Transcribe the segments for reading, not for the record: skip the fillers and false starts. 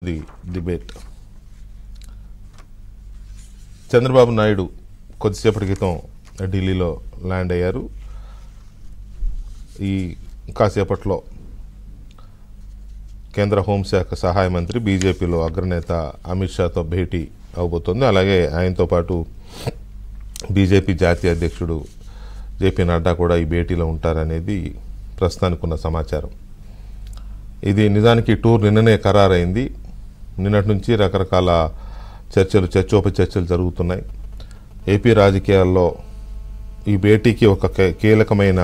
The debate. Chandrababu Naidu కొద్దిసేపటి క్రితం ఢిల్లీలో ల్యాండ్ అయ్యారు. ఈ కాసేపట్లో కేంద్ర హోంశాఖ సహాయ మంత్రి బీజేపీలో అగ్రనేత అమిత్ షాతో భేటీ అవబోతోంది. అలాగే ఆయనతో పాటు బీజేపీ జాతీయ అధ్యక్షుడు జేపీ నడ్డా కూడా ఈ భేటీలో ఉంటారనేది ప్రస్తుతానికి ఉన్న సమాచారం. ఇది నిజానికి టూర్ నిన్ననే ఖరారైంది. నిన్నటి నుంచి రకరకాల చర్చోపచర్చలు జరుగుతున్నాయి. ఏపీ రాజకీయాల్లో ఈ భేటీకి ఒక కీలకమైన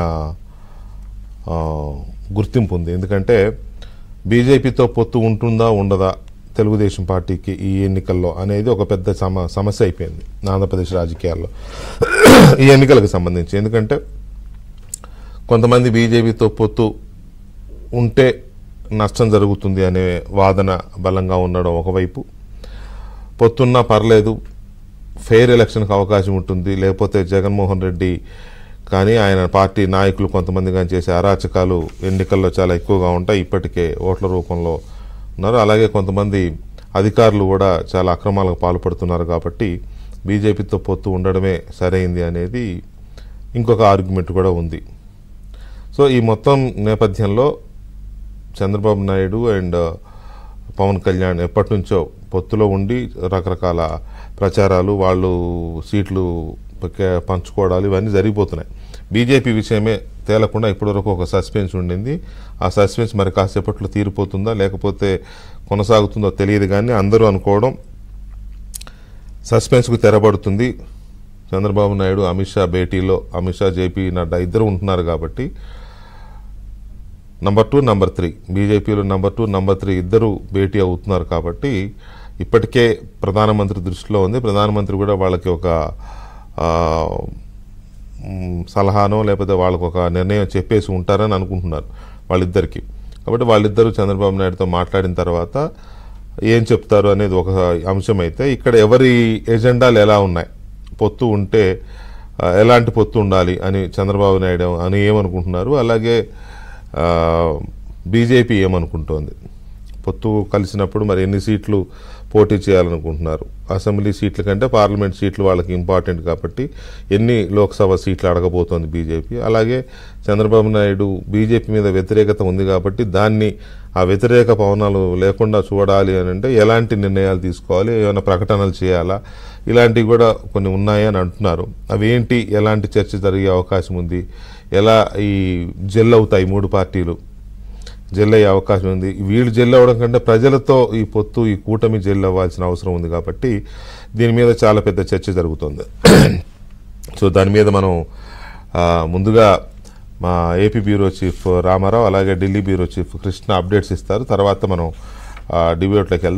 గుర్తింపు ఉంది. ఎందుకంటే బీజేపీతో పొత్తు ఉంటుందా ఉండదా తెలుగుదేశం పార్టీకి ఈ ఎన్నికల్లో అనేది ఒక పెద్ద సమస్య అయిపోయింది ఆంధ్రప్రదేశ్ రాజకీయాల్లో ఈ ఎన్నికలకు సంబంధించి. ఎందుకంటే కొంతమంది బీజేపీతో పొత్తు ఉంటే నష్టం జరుగుతుంది అనే వాదన బలంగా ఉండడం ఒకవైపు, పొత్తున్నా పర్లేదు ఫెయిర్ ఎలక్షన్కి అవకాశం ఉంటుంది, లేకపోతే జగన్మోహన్ రెడ్డి కానీ ఆయన పార్టీ నాయకులు కొంతమంది కానీ చేసే అరాచకాలు ఎన్నికల్లో చాలా ఎక్కువగా ఉంటాయి, ఇప్పటికే ఓట్ల రూపంలో ఉన్నారు. అలాగే కొంతమంది అధికారులు కూడా చాలా అక్రమాలకు పాల్పడుతున్నారు కాబట్టి బీజేపీతో పొత్తు ఉండడమే సరైంది అనేది ఇంకొక ఆర్గ్యుమెంట్ కూడా ఉంది. సో ఈ మొత్తం నేపథ్యంలో చంద్రబాబు నాయుడు అండ్ పవన్ కళ్యాణ్ ఎప్పటి నుంచో పొత్తులో ఉండి రకరకాల ప్రచారాలు, వాళ్ళు సీట్లు పంచుకోవడాలు ఇవన్నీ జరిగిపోతున్నాయి. బీజేపీ విషయమే తేలకుండా ఇప్పటివరకు ఒక సస్పెన్స్ ఉండింది. ఆ సస్పెన్స్ మరి కాసేపట్లో తీరిపోతుందా లేకపోతే కొనసాగుతుందో తెలియదు, కానీ అందరూ అనుకోవడం సస్పెన్స్కు తెరబడుతుంది. చంద్రబాబు నాయుడు అమిత్ షా భేటీలో అమిత్ షా జేపీ నడ్డా ఇద్దరు ఉంటున్నారు కాబట్టి నంబర్ 2 నంబర్ 3 బీజేపీలో నంబర్ 2 నంబర్ 3 ఇద్దరు భేటీ అవుతున్నారు కాబట్టి ఇప్పటికే ప్రధానమంత్రి దృష్టిలో ఉంది. ప్రధానమంత్రి కూడా వాళ్ళకి ఒక సలహానో లేకపోతే వాళ్ళకు ఒక నిర్ణయం చెప్పేసి ఉంటారని అనుకుంటున్నారు వాళ్ళిద్దరికి. కాబట్టి వాళ్ళిద్దరూ చంద్రబాబు నాయుడుతో మాట్లాడిన తర్వాత ఏం చెప్తారు అనేది ఒక అంశం అయితే, ఇక్కడ ఎవరి ఎజెండాలు ఎలా ఉన్నాయి, పొత్తు ఉంటే ఎలాంటి పొత్తు ఉండాలి అని చంద్రబాబు నాయుడు అని ఏమనుకుంటున్నారు, అలాగే బీజేపీ ఏమనుకుంటోంది, పొత్తు కలిసినప్పుడు మరి ఎన్ని సీట్లు పోటీ చేయాలనుకుంటున్నారు, అసెంబ్లీ సీట్ల కంటే పార్లమెంట్ సీట్లు వాళ్ళకి ఇంపార్టెంట్ కాబట్టి ఎన్ని లోక్సభ సీట్లు అడగబోతోంది బీజేపీ. అలాగే చంద్రబాబు నాయుడు బీజేపీ మీద వ్యతిరేకత ఉంది కాబట్టి దాన్ని ఆ వ్యతిరేక పవనాలు లేకుండా చూడాలి అని అంటే ఎలాంటి నిర్ణయాలు తీసుకోవాలి, ఏమైనా ప్రకటనలు చేయాలా, ఇలాంటివి కూడా కొన్ని ఉన్నాయని అంటున్నారు. అవేంటి, ఎలాంటి చర్చ జరిగే అవకాశం ఉంది, ఎలా ఈ జెల్ అవుతాయి, 3 పార్టీలు జెల్ అయ్యే అవకాశం ఉంది. వీళ్ళు జెల్ అవ్వడం కంటే ప్రజలతో ఈ పొత్తు ఈ కూటమి జెల్ అవ్వాల్సిన అవసరం ఉంది కాబట్టి దీని మీద చాలా పెద్ద చర్చ జరుగుతుంది. సో దాని మీద మనం ముందుగా మా ఏపీ బ్యూరో చీఫ్ రామారావు అలాగే Delhi bureau chief Krishna updates ఇస్తారు. తర్వాత మనం డిబేట్లోకి వెళ్దాం.